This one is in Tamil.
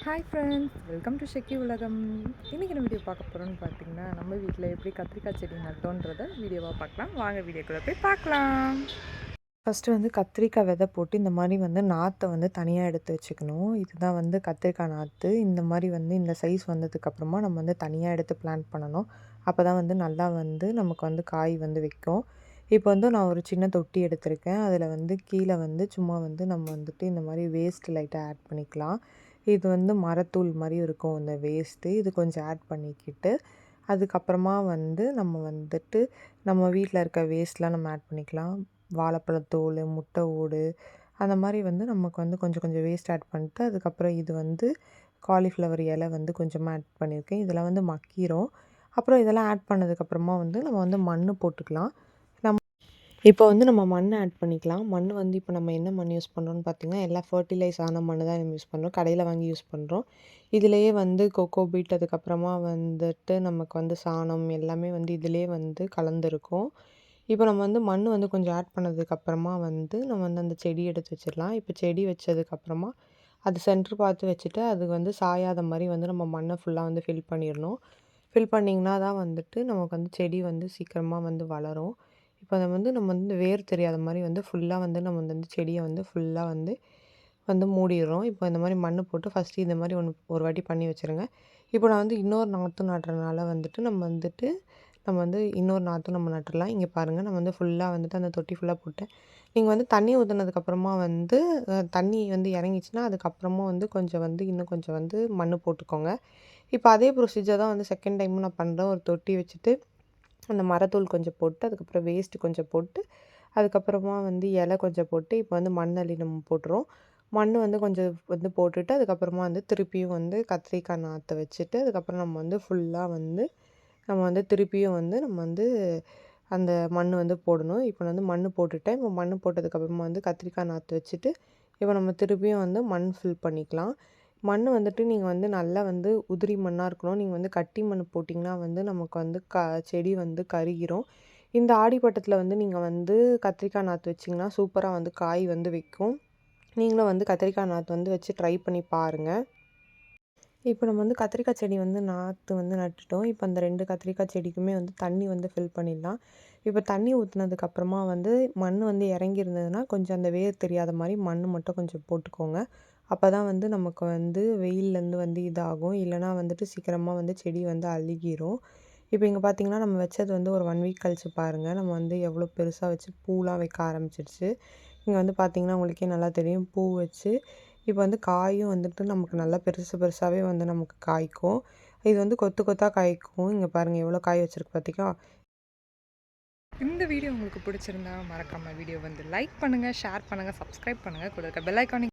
ஹாய் ஃப்ரெண்ட்ஸ், வெல்கம் டு ஷெக்கி உலகம். இன்றைக்கி என்ன வீடியோ பார்க்க போகிறோன்னு பார்த்தீங்கன்னா, நம்ம வீட்டில் எப்படி கத்திரிக்காய் செடி நட்டோன்றதை வீடியோவாக பார்க்கலாம். வாங்க வீடியோக்குள்ளே போய் பார்க்கலாம். ஃபஸ்ட்டு வந்து கத்திரிக்காய் விதை போட்டு இந்த மாதிரி வந்து நாற்றை வந்து தனியாக எடுத்து வச்சுக்கணும். இதுதான் வந்து கத்திரிக்காய் நாற்று. இந்த மாதிரி வந்து இந்த சைஸ் வந்ததுக்கப்புறமா நம்ம வந்து தனியாக எடுத்து பிளான்ட் பண்ணணும். அப்போ தான் வந்து நல்லா வந்து நமக்கு வந்து காய் வந்து வைக்கும். இப்போ வந்து நான் ஒரு சின்ன தொட்டி எடுத்திருக்கேன். அதில் வந்து கீழே வந்து சும்மா வந்து நம்ம வந்துட்டு இந்த மாதிரி வேஸ்ட் லைட்டாக ஆட் பண்ணிக்கலாம். இது வந்து மரத்தூள் மாதிரி இருக்கும் இந்த வேஸ்ட்டு. இது கொஞ்சம் ஆட் பண்ணிக்கிட்டு அதுக்கப்புறமா வந்து நம்ம வந்துட்டு நம்ம வீட்டில் இருக்க வேஸ்ட்லாம் நம்ம ஆட் பண்ணிக்கலாம். வாழைப்பழத்தோல், முட்டை ஓடு அந்த மாதிரி வந்து நமக்கு வந்து கொஞ்சம் கொஞ்சம் வேஸ்ட் ஆட் பண்ணிட்டு அதுக்கப்புறம் இது வந்து காலிஃப்ளவர் இலை வந்து கொஞ்சமாக ஆட் பண்ணியிருக்கேன். இதெல்லாம் வந்து மக்கிரும். அப்புறம் இதெல்லாம் ஆட் பண்ணதுக்கப்புறமா வந்து நம்ம வந்து மண் போட்டுக்கலாம். இப்போ வந்து நம்ம மண் ஆட் பண்ணிக்கலாம். மண் வந்து இப்போ நம்ம என்ன மண் யூஸ் பண்ணுறோம்னு பார்த்தீங்கன்னா, எல்லாம் ஃபர்டிலைஸ் ஆன மண் தான் நம்ம யூஸ் பண்ணுறோம். கடையில் வாங்கி யூஸ் பண்ணுறோம். இதிலேயே வந்து கொக்கோ பீட் அதுக்கப்புறமா வந்துட்டு நமக்கு வந்து சாணம் எல்லாமே வந்து இதிலேயே வந்து கலந்துருக்கும். இப்போ நம்ம வந்து மண் வந்து கொஞ்சம் ஆட் பண்ணதுக்கப்புறமா வந்து நம்ம வந்து அந்த செடி எடுத்து வச்சிடலாம். இப்போ செடி வச்சதுக்கப்புறமா அது சென்டர் பார்த்து வச்சுட்டு அது வந்து சாயாத மாதிரி வந்து நம்ம மண்ணை ஃபுல்லாக வந்து ஃபில் பண்ணிடணும். ஃபில் பண்ணிங்கன்னா தான் வந்துட்டு நமக்கு வந்து செடி வந்து சீக்கிரமாக வந்து வளரும். இப்போ அதை வந்து நம்ம வந்து வேர் தெரியாத மாதிரி வந்து ஃபுல்லாக வந்து நம்ம வந்து செடியை வந்து ஃபுல்லாக வந்து வந்து மூடிடுறோம். இப்போ இந்த மாதிரி மண் போட்டு ஃபஸ்ட்டு இந்த மாதிரி ஒரு வாட்டி பண்ணி வச்சுருங்க. இப்போ நான் வந்து இன்னொரு நாற்று நடுறதுனால வந்துட்டு நம்ம வந்து இன்னொரு நாற்றும் நம்ம நட்டுடலாம். இங்கே பாருங்கள், நான் வந்து ஃபுல்லாக வந்துட்டு அந்த தொட்டி ஃபுல்லாக போட்டேன். நீங்கள் வந்து தண்ணி ஊற்றுனதுக்கப்புறமா வந்து தண்ணி வந்து இறங்கிச்சுன்னா அதுக்கப்புறமா வந்து கொஞ்சம் வந்து இன்னும் கொஞ்சம் வந்து மண் போட்டுக்கோங்க. இப்போ அதே ப்ரொசீஜர் தான் வந்து செகண்ட் டைமும் நான் பண்ணுறேன். ஒரு தொட்டி வச்சுட்டு அந்த மரத்தூள் கொஞ்சம் போட்டு அதுக்கப்புறம் வேஸ்ட்டு கொஞ்சம் போட்டு அதுக்கப்புறமா வந்து இலை கொஞ்சம் போட்டு இப்போ வந்து மண் அள்ளி நம்ம போட்டுருவோம். மண் வந்து கொஞ்சம் வந்து போட்டுட்டு அதுக்கப்புறமா வந்து திருப்பியும் வந்து கத்திரிக்காய் நாற்றை வச்சுட்டு அதுக்கப்புறம் நம்ம வந்து ஃபுல்லாக வந்து நம்ம வந்து திருப்பியும் வந்து நம்ம வந்து அந்த மண் வந்து போடணும். இப்போ நான் வந்து மண் போட்டுட்டேன். இப்போ மண் போட்டதுக்கப்புறமா வந்து கத்திரிக்காய் நாற்று வச்சுட்டு இப்போ நம்ம திருப்பியும் வந்து மண் ஃபில் பண்ணிக்கலாம். மண் வந்துட்டு நீங்கள் வந்து நல்லா வந்து உதிரி மண்ணாக இருக்கணும். நீங்கள் வந்து கட்டி மண் போட்டிங்கன்னா வந்து நமக்கு வந்து செடி வந்து கருகிரும். இந்த ஆடிப்பட்டத்தில் வந்து நீங்கள் வந்து கத்திரிக்காய் நாற்று வச்சிங்கன்னா சூப்பராக வந்து காய் வந்து வைக்கும். நீங்களும் வந்து கத்திரிக்காய் நாற்று வந்து வச்சு ட்ரை பண்ணி பாருங்கள். இப்போ நம்ம வந்து கத்திரிக்காய் செடி வந்து நாற்று வந்து நட்டுட்டோம். இப்போ அந்த 2 கத்திரிக்காய் செடிக்குமே வந்து தண்ணி வந்து ஃபில் பண்ணிடலாம். இப்போ தண்ணி ஊற்றுனதுக்கப்புறமா வந்து மண் வந்து இறங்கியிருந்ததுன்னா கொஞ்சம் அந்த வேர் தெரியாத மாதிரி மண் மட்டும் கொஞ்சம் போட்டுக்கோங்க. அப்போ தான் வந்து நமக்கு வந்து வெயில்லேருந்து வந்து இதாகும். இல்லைனா வந்துட்டு சீக்கிரமாக வந்து செடி வந்து அழுகிரும். இப்போ இங்கே பார்த்தீங்கன்னா நம்ம வச்சது வந்து ஒரு 1 வீக் கழிச்சு பாருங்கள். நம்ம வந்து எவ்வளோ பெருசாக வச்சு பூலாம் வைக்க ஆரம்பிச்சிடுச்சு. இங்கே வந்து பார்த்தீங்கன்னா உங்களுக்கே நல்லா தெரியும் பூ வச்சு இப்போ வந்து காயும் வந்துட்டு நமக்கு நல்லா பெருசு பெருசாகவே வந்து நமக்கு காய்க்கும். இது வந்து கொத்து கொத்தாக காய்க்கும். இங்கே பாருங்கள் எவ்வளோ காய் வச்சுருக்கு பார்த்தீங்களா? இந்த வீடியோ உங்களுக்கு பிடிச்சிருந்தா மறக்காமல் வீடியோ வந்து லைக் பண்ணுங்கள், ஷேர் பண்ணுங்கள், சப்ஸ்கிரைப் பண்ணுங்கள், கூட இருக்க பெல் ஐக்கானை